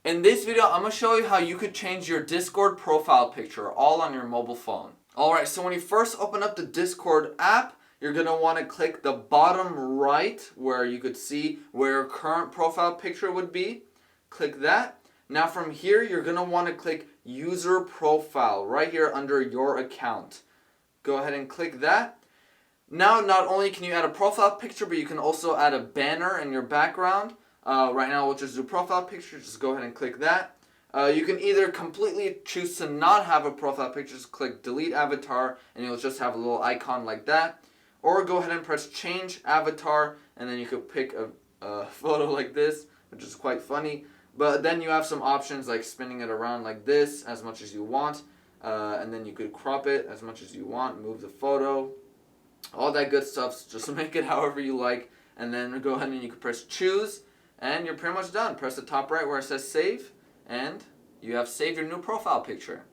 In this video, I'm going to show you how you could change your Discord profile picture all on your mobile phone. Alright, so when you first open up the Discord app, you're going to want to click the bottom right where you could see where your current profile picture would be. Click that. Now from here, you're going to want to click User Profile right here under your account. Go ahead and click that. Now, not only can you add a profile picture, but you can also add a banner in your background. Right now, we'll just do profile picture. Just go ahead and click that. You can either completely choose to not have a profile picture, just click delete avatar, and you'll just have a little icon like that. Or go ahead and press change avatar, and then you could pick a photo like this, which is quite funny. But then you have some options like spinning it around like this as much as you want. And then you could crop it as much as you want, move the photo. All that good stuff, just make it however you like, and then go ahead and you can press choose, and you're pretty much done. Press the top right where it says save, and you have saved your new profile picture.